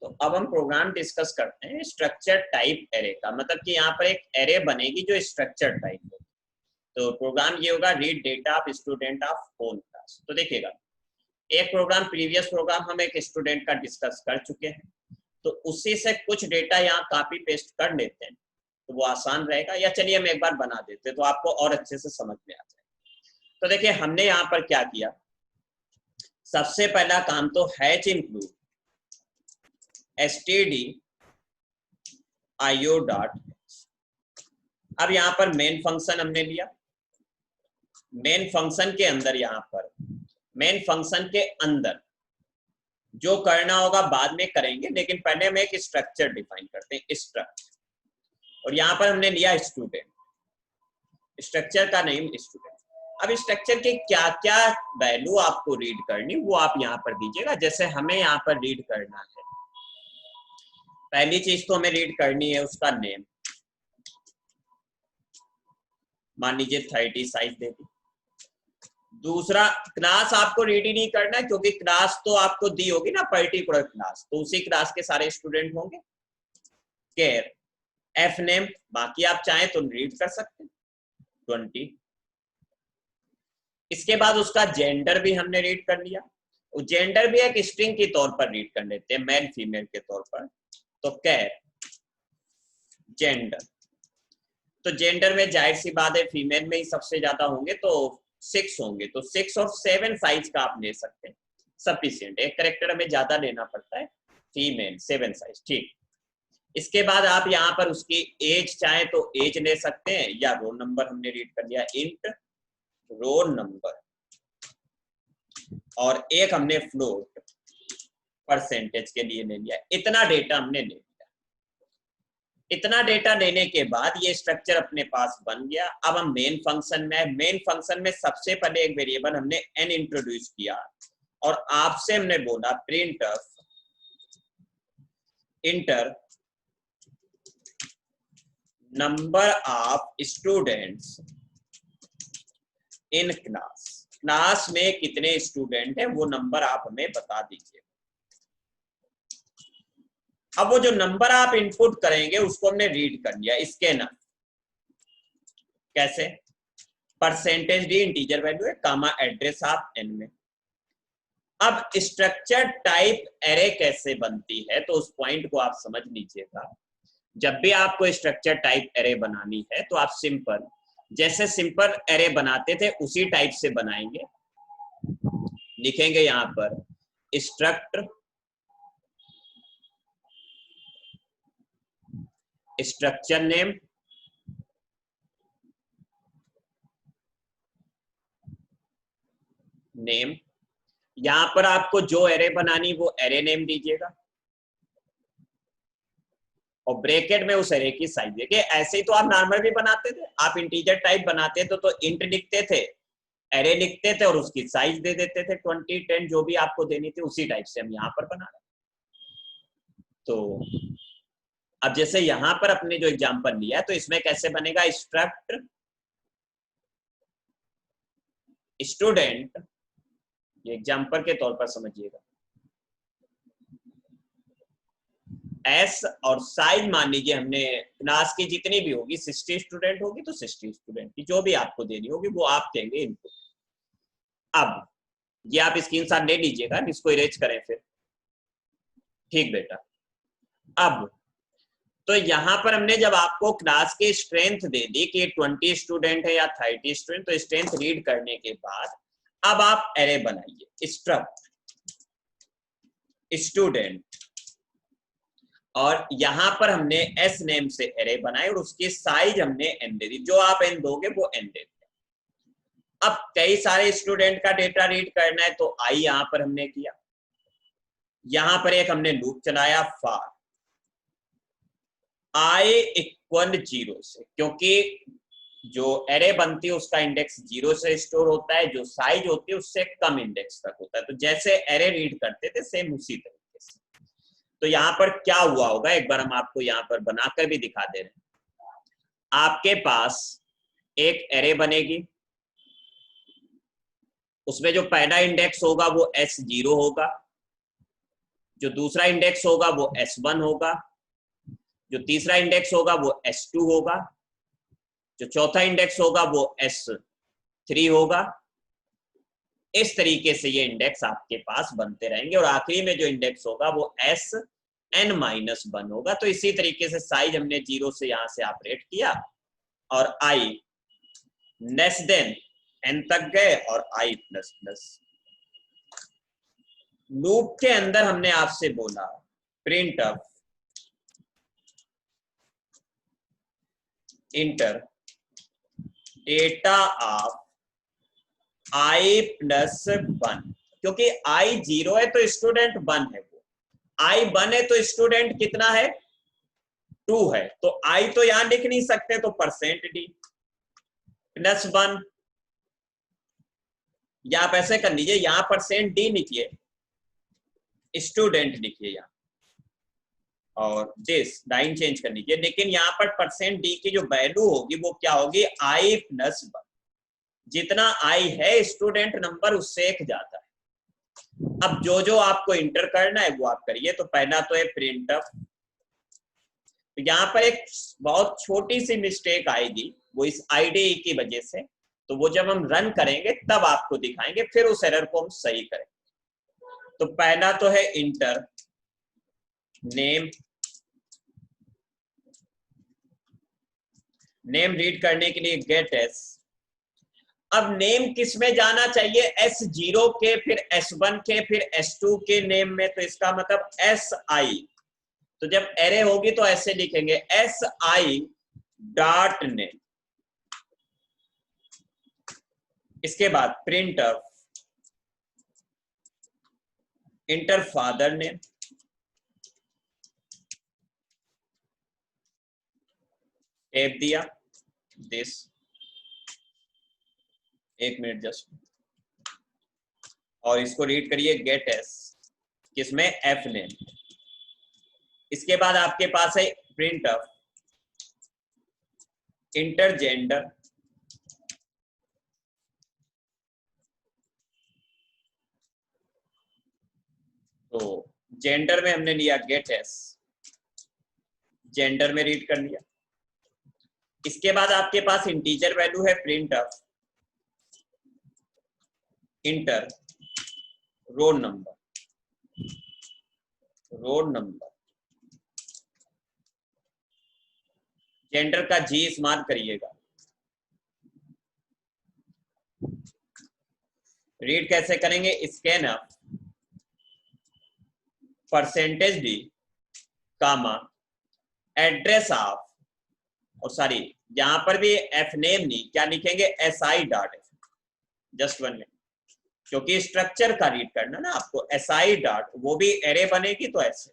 तो अब हम प्रोग्राम डिस्कस करते हैं स्ट्रक्चर टाइप एरे का, मतलब कि यहाँ पर एक एरे बनेगी जो स्ट्रक्चर टाइप हो। तो प्रोग्राम ये होगा read data of student of whole class. तो देखिएगा, एक प्रोग्राम प्रीवियस प्रोग्राम हम एक स्टूडेंट का डिस्कस कर चुके हैं, तो उसी से कुछ डेटा यहाँ कॉपी पेस्ट कर लेते हैं तो वो आसान रहेगा। या चलिए हम एक बार बना देते हैं तो आपको और अच्छे से समझ में आ जाए। तो देखिए हमने यहाँ पर क्या किया, सबसे पहला काम तो hatch include std io dot. अब यहाँ पर मेन फंक्शन हमने लिया, मेन फंक्शन के अंदर यहाँ पर मेन फंक्शन के अंदर जो करना होगा बाद में करेंगे, लेकिन पहले हम एक स्ट्रक्चर डिफाइन करते हैं स्ट्रक्चर। और यहाँ पर हमने लिया स्टूडेंट, स्ट्रक्चर का नेम स्टूडेंट। अब स्ट्रक्चर के क्या क्या वैल्यू आपको रीड करनी वो आप यहाँ पर दीजिएगा। जैसे हमें यहाँ पर रीड करना है, पहली चीज तो हमें रीड करनी है उसका नेम, मान लीजिए 30 साइज दे दी। दूसरा, क्लास आपको रीड ही नहीं करना है क्योंकि क्लास तो आपको दी होगी ना पर्टिकुलर क्लास, तो उसी क्लास के सारे स्टूडेंट होंगे। केयर एफ नेम, बाकी आप चाहें तो रीड कर सकते हैं 20। इसके बाद उसका जेंडर भी हमने रीड कर लिया, जेंडर भी एक स्ट्रिंग के तौर पर रीड कर लेते हैं, मेल फीमेल के तौर पर। तो केयर जेंडर, तो जेंडर में जाहिर सी बात है फीमेल में ही सबसे ज्यादा होंगे तो 6 होंगे, तो 6 और 7 साइज का आप ले सकते हैं, सफिशिएंट। एक कैरेक्टर हमें ज्यादा लेना पड़ता है, फीमेल 7 साइज, ठीक। इसके बाद आप यहाँ पर उसकी एज चाहे तो एज ले सकते हैं, या रोल नंबर हमने रीड कर लिया, इंट रोल नंबर। और एक हमने फ्लोट परसेंटेज के लिए ले लिया। इतना डेटा हमने ले लिया। इतना डेटा लेने के बाद ये स्ट्रक्चर अपने पास बन गया। अब हम मेन फंक्शन में सबसे पहले एक वेरिएबल हमने n इंट्रोड्यूस किया और आपसे हमने बोला print inter number of students in class. Class में कितने स्टूडेंट हैं वो नंबर आप हमें बता दीजिए। अब वो जो नंबर आप इनपुट करेंगे उसको हमने रीड कर लिया, स्कैनर। कैसे? परसेंटेज डी इंटीजर वैल्यू है, कामा एड्रेस ऑफ एन में। अब स्ट्रक्चर टाइप एरे कैसे बनती है तो उस पॉइंट को आप समझ लीजिएगा। जब भी आपको स्ट्रक्चर टाइप एरे बनानी है तो आप सिंपल, जैसे सिंपल एरे बनाते थे उसी टाइप से बनाएंगे। लिखेंगे यहां पर स्ट्रक्चर नेम, यहां पर आपको जो एरे बनानी वो एरे नेम दीजिएगा और ब्रैकेट में उस एरे की साइज देखिए। ऐसे ही तो आप नॉर्मल भी बनाते थे, आप इंटीजर टाइप बनाते थे तो इंट लिखते थे, एरे लिखते थे और उसकी साइज दे देते थे 20, 10 जो भी आपको देनी थी, उसी टाइप से हम यहाँ पर बना रहे। तो अब जैसे यहाँ पर अपने जो एग्जांपल लिया तो इसमें कैसे बनेगा, स्ट्रक्ट स्टूडेंट, ये एग्जांपल के तौर पर समझिएगा, एस और साइज मान लीजिए हमने क्लास की जितनी भी होगी 60 स्टूडेंट होगी तो 60 स्टूडेंट की जो भी आपको देनी होगी वो आप देंगे इनपुट। अब ये आप स्क्रीनशॉट ले लीजिएगा, इसको इरेज करें फिर। ठीक बेटा, अब तो यहाँ पर हमने जब आपको क्लास की स्ट्रेंथ दे दी कि 20 स्टूडेंट है या 30 स्टूडेंट, तो स्ट्रेंथ रीड करने के बाद अब आप एरे बनाइए, स्ट्रक्ट स्टूडेंट, और यहाँ पर हमने एस नेम से एरे बनाए और उसकी साइज हमने एन दे दी, जो आप एन दोगे वो एन दे दिया। अब कई सारे स्टूडेंट का डेटा रीड करना है तो आई यहाँ पर हमने किया, यहाँ पर एक हमने लूप चलाया फॉर i इक्वल 0 से, क्योंकि जो एरे बनती है उसका इंडेक्स 0 से स्टोर होता है, जो साइज होती है उससे कम इंडेक्स तक होता है। तो जैसे एरे रीड करते थे सेम उसी तरीके से। तो यहाँ पर क्या हुआ होगा एक बार हम आपको यहाँ पर बनाकर भी दिखा दे रहे हैं। आपके पास एक एरे बनेगी, उसमें जो पहला इंडेक्स होगा वो S0 होगा, जो दूसरा इंडेक्स होगा वो S1 होगा, जो तीसरा इंडेक्स होगा वो S2 होगा, जो चौथा इंडेक्स होगा वो S3 होगा। इस तरीके से ये इंडेक्स आपके पास बनते रहेंगे और आखिरी में जो इंडेक्स होगा वो Sn-1 होगा। तो इसी तरीके से साइज हमने 0 से यहां से ऑपरेट किया और i लेस देन n तक गए और i प्लस प्लस। लूप के अंदर हमने आपसे बोला print of inter data of i plus 1, क्योंकि i 0 है तो स्टूडेंट 1 है, वो i 1 है तो स्टूडेंट कितना है 2 है, तो i तो यहां लिख नहीं सकते, तो %d प्लस 1, या आप ऐसे कर लीजिए, यहां %d लिखिए, स्टूडेंट लिखिए यहां, और दिस लाइन चेंज कर लीजिए, लेकिन यहाँ पर %d की जो वैल्यू होगी वो क्या होगी i प्लस 1। जितना i है स्टूडेंट नंबर उससे एक जाता है। अब जो जो आपको इंटर करना है वो आप करिए। तो पहला तो है प्रिंट ऑफ, तो यहाँ पर एक बहुत छोटी सी मिस्टेक आएगी, वो इस IDE की वजह से, तो वो जब हम रन करेंगे तब आपको दिखाएंगे, फिर उस एरर को हम सही करेंगे। तो पहला तो है इंटर नेम, नेम रीड करने के लिए गेट s। अब नेम किस में जाना चाहिए, S0 के, फिर S1 के, फिर S2 के नेम में, तो इसका मतलब SI। तो जब एरे होगी तो ऐसे लिखेंगे SI डॉट नेम। इसके बाद print of inter father name, tape दिया दिस, एक मिनट जस्ट, और इसको रीड करिए गेट s किसमें f नेम। इसके बाद आपके पास है प्रिंट ऑफ इंटर जेंडर, तो जेंडर में हमने लिया गेट s, जेंडर में रीड कर लिया। इसके बाद आपके पास इंटीजर वैल्यू है print of inter roll number, roll number, gender का जी इस्तेमाल करिएगा। रीड कैसे करेंगे, scan of %d comma address of, और सॉरी यहां पर भी f नेम नहीं, क्या लिखेंगे SI डॉट, जस्ट 1 मिनट, क्योंकि स्ट्रक्चर का रीड करना ना आपको, SI डॉट, वो भी एरे बनेगी तो ऐसे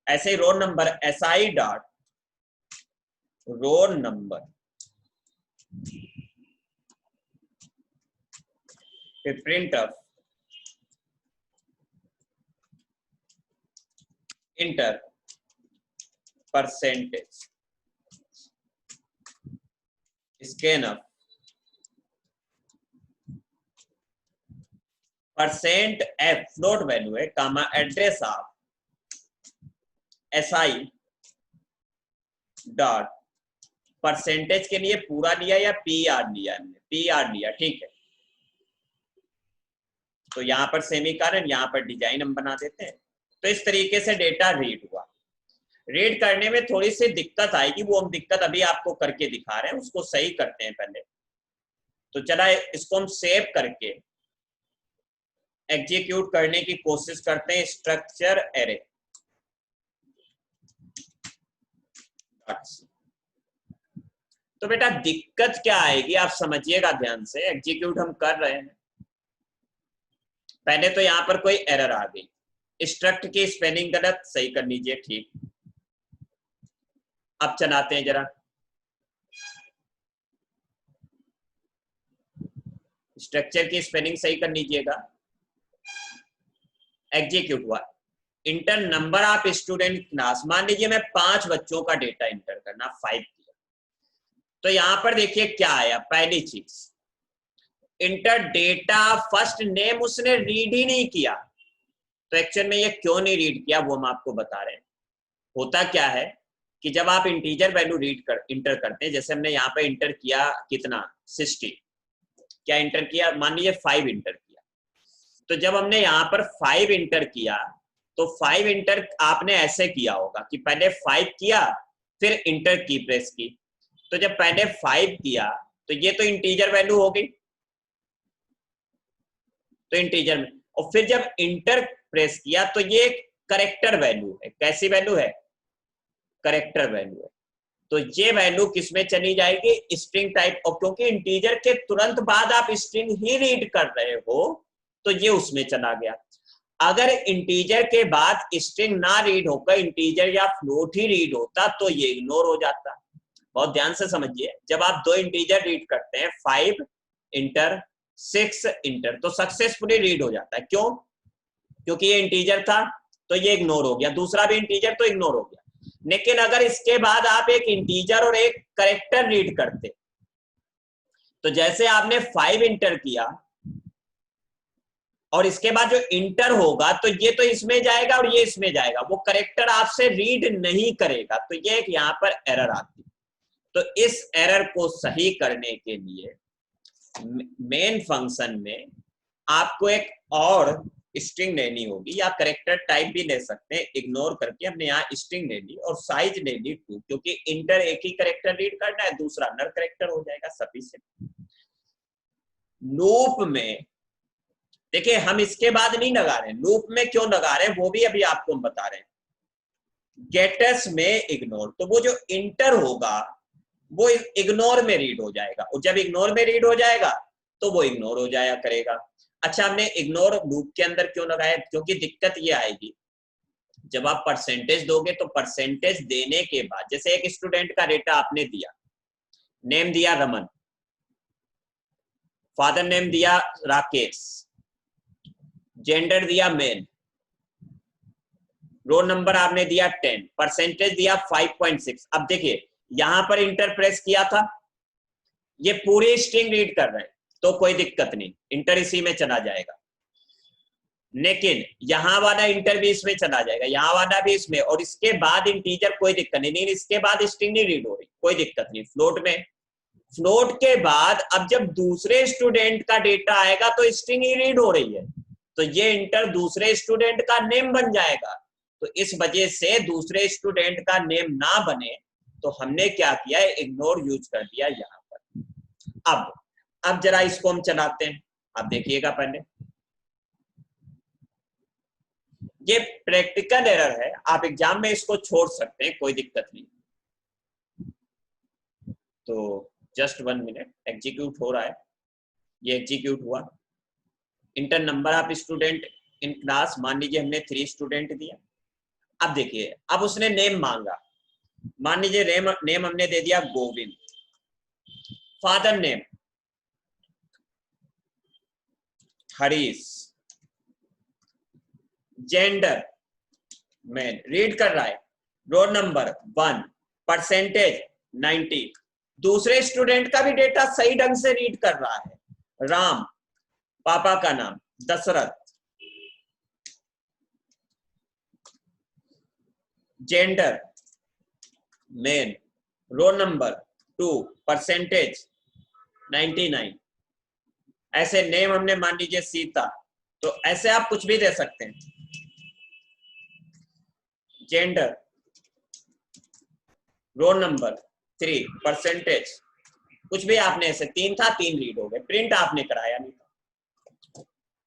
ऐसे ही roll number SI dot roll number, फिर print of enter %, scan of %f float value है comma address of SI dot, percentage के लिए पूरा लिया या PR लिया, हमने PR लिया, ठीक है। तो यहां पर सेमीकोलन, यहां पर डिजाइन हम बना देते हैं। तो इस तरीके से डेटा रीड हुआ। रीड करने में थोड़ी सी दिक्कत आएगी, वो हम दिक्कत अभी आपको करके दिखा रहे हैं, उसको सही करते हैं पहले। तो चला इसको हम सेव करके एग्जीक्यूट करने की कोशिश करते हैं। स्ट्रक्चर एरे, तो बेटा दिक्कत क्या आएगी आप समझिएगा ध्यान से, एग्जीक्यूट हम कर रहे हैं। पहले तो यहां पर कोई एरर आ गई, स्ट्रक्ट की स्पेलिंग गलत, सही कर लीजिए, ठीक। अब चलाते हैं जरा, स्ट्रक्चर की स्पेलिंग सही कर लीजिएगा। एग्जीक्यूट हुआ, inter number of student class, मान लीजिए मैं 5 बच्चों का डेटा इंटर करना, 5 किया, तो यहां पर देखिए क्या आया। पहली चीज इंटर डेटा फर्स्ट नेम, उसने रीड ही नहीं किया, तो एक्चुअल में ये क्यों नहीं रीड किया वो हम आपको बता रहे हैं। होता क्या है कि जब आप इंटीजर वैल्यू इंटर करते हैं, जैसे हमने यहाँ पे इंटर किया कितना 60, क्या इंटर किया, मान लीजिए 5 इंटर किया, तो जब हमने यहाँ पर 5 इंटर किया तो 5 इंटर आपने ऐसे किया होगा कि पहले 5 किया फिर इंटर की प्रेस की। तो जब पहले 5 किया तो ये तो इंटीजर वैल्यू हो गई, तो इंटीजर में, और फिर जब इंटर प्रेस किया तो ये करेक्टर वैल्यू है। कैसी वैल्यू है? करेक्टर वैल्यू है। तो ये वैल्यू किस में चली जाएगी? String type. और क्योंकि इंटीजर के तुरंत बाद आप स्ट्रिंग ही रीड कर रहे हो तो ये उसमें चला गया। अगर इंटीजर के बाद स्ट्रिंग ना रीड होकर इंटीजर या फ्लोट ही रीड होता तो ये इग्नोर हो जाता। बहुत ध्यान से समझिए, जब आप दो इंटीजर रीड करते हैं 5 इंटर 6 इंटर, तो सक्सेसफुली रीड हो जाता है। क्यों? क्योंकि ये इंटीजर था तो ये इग्नोर हो गया, दूसरा भी इंटीजर तो इग्नोर हो गया। लेकिन अगर इसके बाद आप एक इंटीजर और एक कैरेक्टर रीड करते, तो जैसे आपने 5 इंटर किया और इसके बाद जो इंटर होगा तो ये तो इसमें जाएगा और ये इसमें जाएगा, वो कैरेक्टर आपसे रीड नहीं करेगा, तो ये एक यहाँ पर एरर आती है। तो इस एरर को सही करने के लिए मेन फंक्शन में आपको एक और स्ट्रिंग लेनी होगी, या कैरेक्टर टाइप भी ले सकते हैं, इग्नोर करके हमने यहाँ स्ट्रिंग ले ली और साइज ले ली 2, क्योंकि इंटर एक ही कैरेक्टर रीड करना है, दूसरा नर कैरेक्टर हो जाएगा सफिशिएंट। लूप में देखिए हम इसके बाद नहीं लगा रहे, लूप में क्यों लगा रहे हैं वो भी अभी आपको हम बता रहे हैं। गेटस में इग्नोर, तो वो जो इंटर होगा वो इग्नोर में रीड हो जाएगा, और जब इग्नोर में रीड हो जाएगा तो वो इग्नोर हो जाया करेगा। अच्छा, हमने इग्नोर लूप के अंदर क्यों लगाया? क्योंकि दिक्कत ये आएगी जब आप परसेंटेज दोगे, तो परसेंटेज देने के बाद जैसे एक स्टूडेंट का डेटा आपने दिया, नेम दिया रमन, फादर नेम दिया राकेश, जेंडर दिया मेल, रोल नंबर आपने दिया 10, परसेंटेज दिया 5.6। अब देखिए यहां पर इंटर प्रेस किया था, ये पूरी स्ट्रिंग रीड कर रहे हैं तो कोई दिक्कत नहीं, इंटर इसी में चला जाएगा। लेकिन यहाँ वाला इंटर भी इसमें चला जाएगा, यहाँ वाला भी इसमें, और इसके बाद इंटीजर कोई दिक्कत नहीं, इसके बाद स्ट्रिंग नहीं रीड हो रही, कोई दिक्कत नहीं। फ्लोट में, फ्लोट के बाद अब जब दूसरे स्टूडेंट का डेटा आएगा तो स्ट्रिंग ही रीड हो रही है, तो ये इंटर दूसरे स्टूडेंट का नेम बन जाएगा। तो इस वजह से दूसरे स्टूडेंट का नेम ना बने तो हमने क्या किया है, इग्नोर यूज कर दिया यहाँ पर। अब जरा इसको हम चलाते हैं, आप देखिएगा पहले। ये प्रैक्टिकल एरर है, आप एग्जाम में इसको छोड़ सकते हैं, कोई दिक्कत नहीं। तो जस्ट 1 मिनट, एग्जीक्यूट हो रहा है, ये एग्जीक्यूट हुआ। Inter number of student in class, मान लीजिए हमने 3 स्टूडेंट दिया। अब देखिए, अब उसने नेम मांगा, मान लीजिए नेम हमने दे दिया Govind, father name Harish, gender male, read कर रहा है, रोल नंबर 1, परसेंटेज 90, दूसरे स्टूडेंट का भी डेटा सही ढंग से रीड कर रहा है, राम, पापा का नाम Dashrath, gender male, roll number 2, percentage 99, ऐसे नेम हमने मान लीजिए सीता, तो ऐसे आप कुछ भी दे सकते हैं। जेंडर, रोल नंबर 3, परसेंटेज, कुछ भी आपने ऐसे 3 था, 3 रीड हो गए, प्रिंट आपने कराया नहीं था।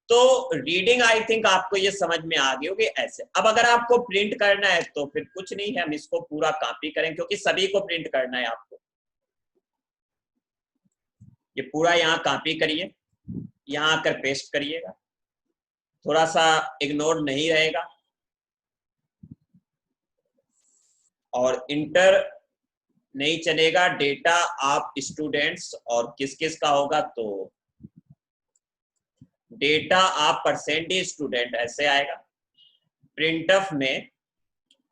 तो रीडिंग आई थिंक आपको ये समझ में आ गई होगी ऐसे। अब अगर आपको प्रिंट करना है तो फिर कुछ नहीं है, हम इसको पूरा कॉपी करें, क्योंकि सभी को प्रिंट करना है आपको। ये पूरा यहाँ कॉपी करिए, यहाँ आकर पेस्ट करिएगा, थोड़ा सा इग्नोर नहीं रहेगा, और इंटर नहीं चलेगा, डेटा आप स्टूडेंट्स और किस किस का होगा, तो डेटा आप परसेंटेज स्टूडेंट ऐसे आएगा। प्रिंटफ में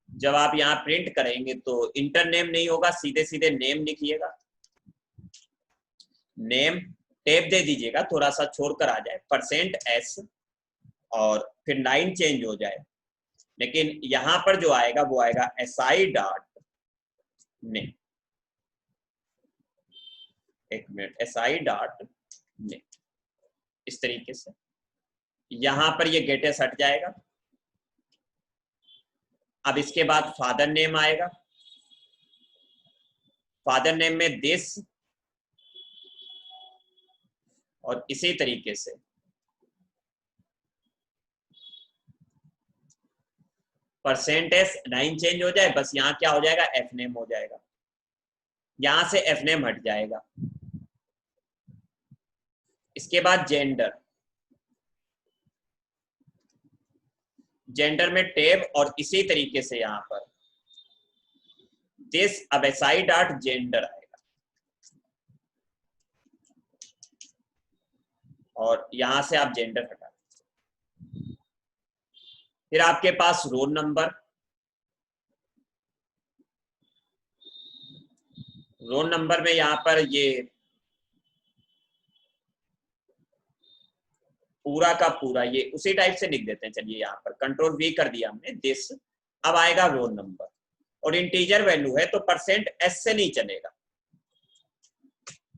जब आप यहाँ प्रिंट करेंगे तो इंटर नेम नहीं होगा, सीधे सीधे नेम लिखिएगा, नेम टेप दे दीजिएगा, थोड़ा सा छोड़कर आ जाए, %s और फिर 9 चेंज हो जाए, लेकिन यहां पर जो आएगा वो आएगा SI डॉट नेम। एक मिनट, SI डॉट नेम, इस तरीके से यहां पर ये गेट एस हट जाएगा। अब इसके बाद फादर नेम आएगा, फादर नेम में दिस, और इसी तरीके से %s 9 चेंज हो जाए, बस यहाँ क्या हो जाएगा, एफ नेम हो जाएगा, यहां से एफ नेम हट जाएगा। इसके बाद जेंडर, जेंडर में टेब, और इसी तरीके से यहां पर दिस, अब SI डॉट जेंडर आएगा, और यहां से आप जेंडर हटा, फिर आपके पास रोल नंबर, रोल नंबर में यहां पर ये पूरा का पूरा ये उसी टाइप से लिख देते हैं। चलिए यहाँ पर Ctrl+V कर दिया हमने, दिस, अब आएगा रोल नंबर, और इंटीजर वैल्यू है तो %s से नहीं चलेगा,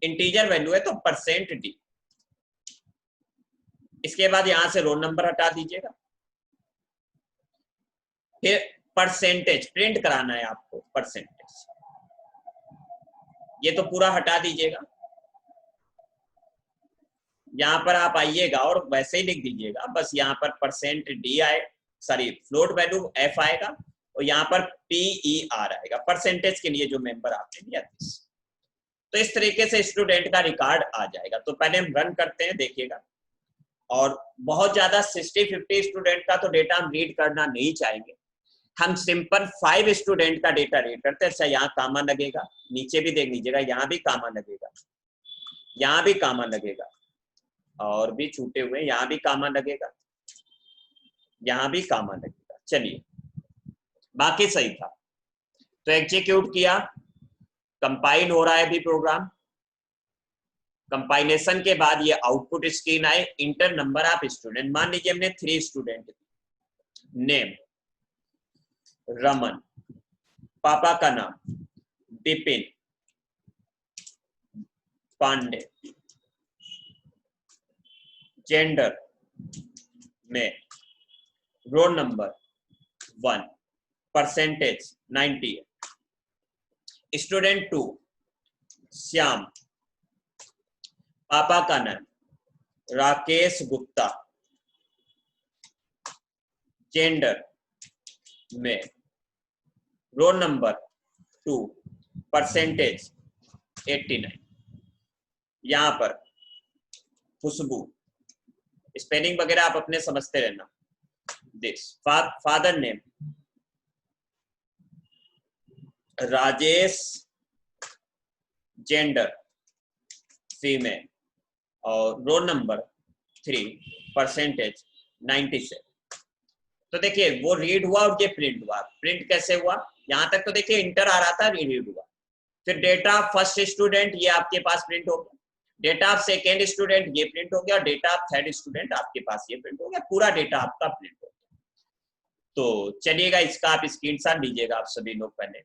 इंटीजर वैल्यू है तो %d। इसके बाद यहां से रोल नंबर हटा दीजिएगा, फिर परसेंटेज प्रिंट कराना है आपको, परसेंटेज, ये तो पूरा हटा दीजिएगा। यहां पर आप आइएगा और वैसे ही लिख दीजिएगा, बस यहाँ पर %d आए, सॉरी फ्लोट वैल्यू f आएगा, और यहाँ पर PER आएगा, परसेंटेज के लिए जो मेंबर आपने दिया। तो इस तरीके से स्टूडेंट का रिकॉर्ड आ जाएगा। तो पहले हम रन करते हैं, देखिएगा। और बहुत ज्यादा 60-50 स्टूडेंट का तो डेटा हम रीड करना नहीं चाहेंगे, हम सिंपल 5 स्टूडेंट का डेटा रीड करते हैं। यहाँ कामा लगेगा, नीचे भी देख लीजिएगा, यहाँ भी कामा लगेगा, यहाँ भी कामा लगेगा, और भी छूटे हुए यहाँ भी कामा लगेगा, यहाँ भी कामा लगेगा। चलिए, बाकी सही था। तो एग्जीक्यूट किया, कंपाइल हो रहा है अभी प्रोग्राम। कंपाइलेशन के बाद ये आउटपुट स्क्रीन आए, इंटर नंबर ऑफ स्टूडेंट, मान लीजिए हमने 3 स्टूडेंट, नेम रमन, पापा का नाम बिपिन पांडे, जेंडर में roll number 1, percentage 90, student 2 Shyam, पापा का नाम राकेश गुप्ता, जेंडर में रोल नंबर 2, परसेंटेज 89। यहां पर खुशबू, स्पेलिंग वगैरह आप अपने समझते रहना। This father name Rajesh, gender female, और रोल नंबर 3, परसेंटेज 97। तो देखिए वो रीड हुआ और ये प्रिंट हुआ। प्रिंट कैसे हुआ, यहां तक तो देखिए इंटर आ रहा था, रीड हुआ। फिर डेटा फर्स्ट स्टूडेंट ये आपके पास प्रिंट हो गया, डेटा ऑफ सेकेंड स्टूडेंट ये प्रिंट हो गया, और डेटा ऑफ थर्ड स्टूडेंट आपके पास ये प्रिंट हो गया, पूरा डेटा आपका प्रिंट हो गया। तो चलिएगा, इसका आप स्क्रीनशॉट लीजिएगा आप सभी लोग पहले।